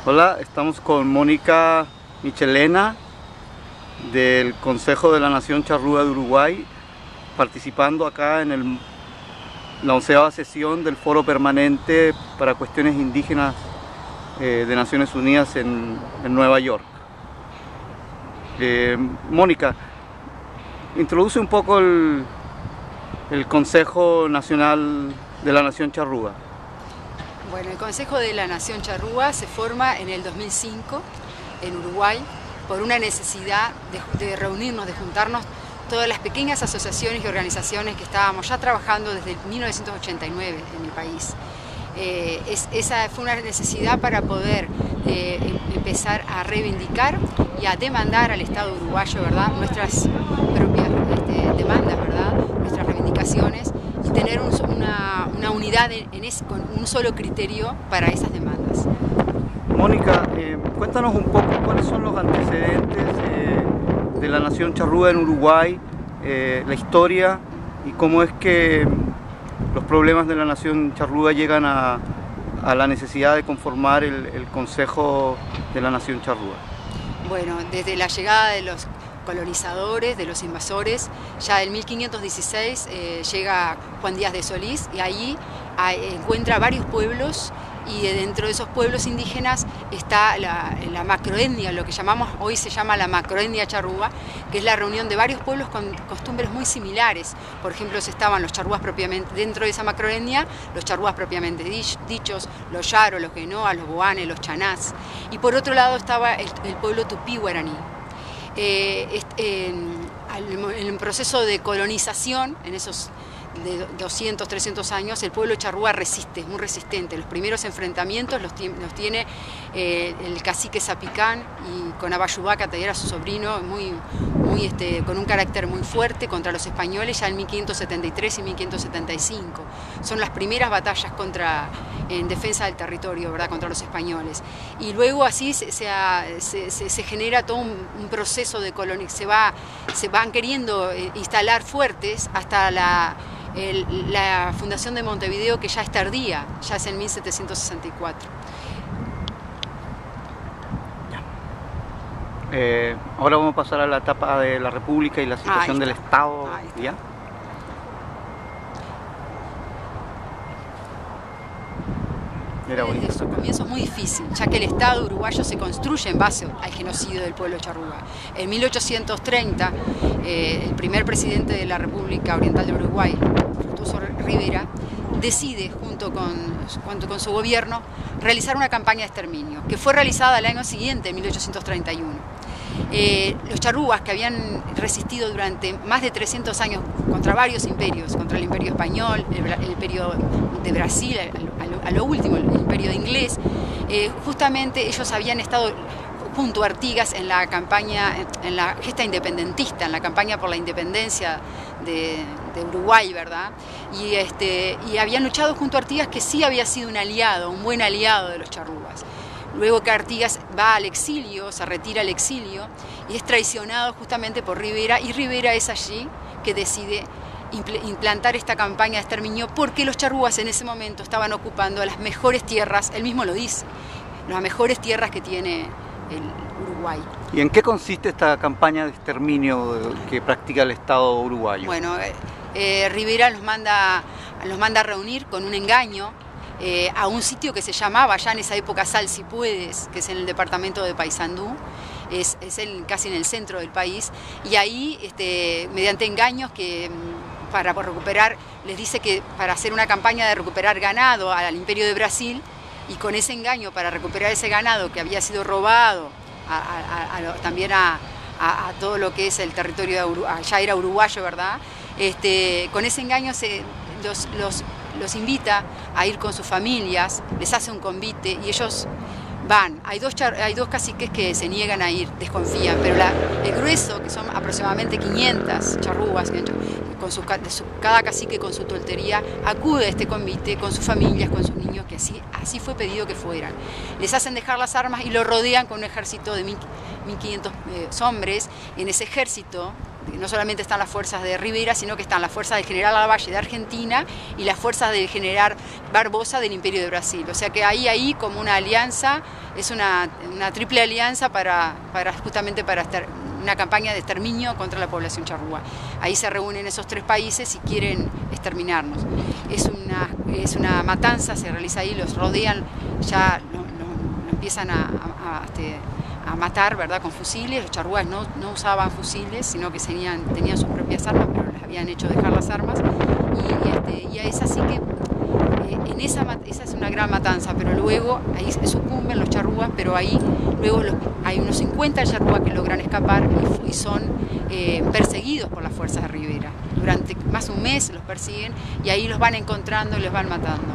Hola, estamos con Mónica Michelena del Consejo de la Nación Charrúa de Uruguay, participando acá en la 11ª sesión del Foro Permanente para Cuestiones Indígenas de Naciones Unidas en Nueva York. Mónica, introduce un poco el Consejo Nacional de la Nación Charrúa. Bueno, el Consejo de la Nación Charrúa se forma en el 2005 en Uruguay por una necesidad de reunirnos, de juntarnos todas las pequeñas asociaciones y organizaciones que estábamos ya trabajando desde 1989 en el país. Esa fue una necesidad para poder empezar a reivindicar y a demandar al Estado uruguayo, ¿verdad?, nuestras propias demandas, ¿verdad?, nuestras reivindicaciones, y tener una unidad con un solo criterio para esas demandas. Mónica, cuéntanos un poco cuáles son los antecedentes de la Nación Charrúa en Uruguay, la historia y cómo es que los problemas de la Nación Charrúa llegan a la necesidad de conformar el Consejo de la Nación Charrúa. Bueno, desde la llegada de los colonizadores, de los invasores, ya en 1516 llega Juan Díaz de Solís y allí encuentra varios pueblos, y dentro de esos pueblos indígenas está la macroetnia, lo que hoy se llama la macroetnia charrúa, que es la reunión de varios pueblos con costumbres muy similares. Por ejemplo, estaban los charrúas propiamente, dentro de esa macroetnia, los charrúas propiamente dichos, los yaros, los genoas, los boanes, los chanás. Y por otro lado estaba el pueblo tupí guaraní. En el proceso de colonización, en esos de 200, 300 años, el pueblo charrúa resiste, es muy resistente. Los primeros enfrentamientos los tiene el cacique Zapicán y con Abayubaca, que era su sobrino, con un carácter muy fuerte contra los españoles, ya en 1573 y 1575. Son las primeras batallas en defensa del territorio, ¿verdad?, contra los españoles. Y luego así se genera todo un proceso de colonización, se van queriendo instalar fuertes hasta la fundación de Montevideo, que ya es tardía, ya es en 1764. Ahora vamos a pasar a la etapa de la República y la situación del Estado. ¿Ya? Su comienzo es muy difícil, ya que el Estado uruguayo se construye en base al genocidio del pueblo charrúa. En 1830, el primer presidente de la República Oriental de Uruguay, Frutuoso Rivera, decide, junto con su gobierno, realizar una campaña de exterminio, que fue realizada al año siguiente, en 1831. Los charrúas, que habían resistido durante más de 300 años contra varios imperios, contra el imperio español, el imperio de Brasil, a lo último el imperio inglés, justamente ellos habían estado junto a Artigas en la campaña, en la gesta independentista, en la campaña por la independencia de Uruguay, ¿verdad? Y habían luchado junto a Artigas, que sí había sido un buen aliado de los charrúas. Luego que Artigas va al exilio, se retira al exilio y es traicionado justamente por Rivera, y Rivera es allí que decide implantar esta campaña de exterminio, porque los charrúas en ese momento estaban ocupando las mejores tierras, él mismo lo dice, las mejores tierras que tiene el Uruguay. ¿Y en qué consiste esta campaña de exterminio que practica el Estado uruguayo? Bueno, Rivera los manda a reunir con un engaño a un sitio que se llamaba ya en esa época Sal Si Puedes, que es en el departamento de Paysandú, es casi en el centro del país, y ahí mediante engaños para recuperar, les dice que para hacer una campaña de recuperar ganado al Imperio de Brasil, y con ese engaño para recuperar ese ganado que había sido robado también a todo lo que es el territorio ya era uruguayo, ¿verdad? Con ese engaño los invita a ir con sus familias, les hace un convite y ellos van. Hay dos caciques que se niegan a ir, desconfían, pero el grueso, que son aproximadamente 500 charrúas, cada cacique con su toltería, acude a este convite con sus familias, con sus niños, que así fue pedido que fueran. Les hacen dejar las armas y lo rodean con un ejército de 1500 hombres. En ese ejército no solamente están las fuerzas de Rivera, sino que están las fuerzas del general Lavalle de Argentina y las fuerzas del general Barbosa del Imperio de Brasil. O sea que ahí como una alianza, es una triple alianza justamente para una campaña de exterminio contra la población charrúa. Ahí se reúnen esos tres países y quieren exterminarnos. Es una matanza, se realiza ahí, los rodean, ya lo empiezan a matar, ¿verdad?, con fusiles. Los charrúas no usaban fusiles, sino que tenían sus propias armas, pero les habían hecho dejar las armas. Y es así que esa es una gran matanza, pero luego ahí sucumben los charrúas, pero ahí luego hay unos 50 charrúas que logran escapar y son perseguidos por las fuerzas de Rivera. Durante más de un mes los persiguen y ahí los van encontrando y los van matando.